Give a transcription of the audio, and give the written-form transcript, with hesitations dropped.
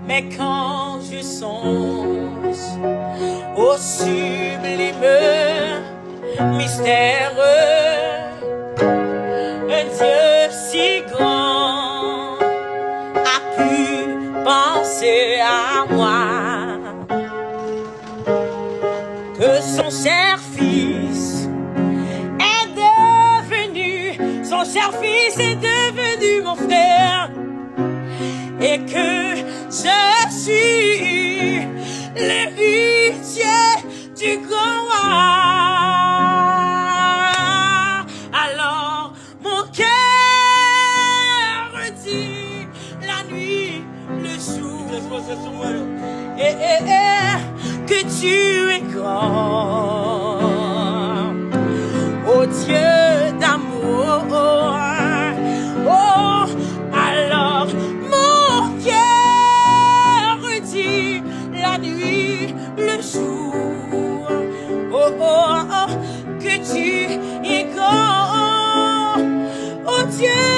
Mais quand je songe au sublime mystère, un Dieu si grand a pu penser à moi, que son cher fils est devenu, son cher fils est devenu mon frère, et que je suis l'héritier du grand roi. Alors mon cœur dit la nuit, le jour, que tu es grand, ô Dieu d'amour. Oh, alors mon cœur dit la nuit, le jour, oh, oh, oh, que tu es grand, oh Dieu.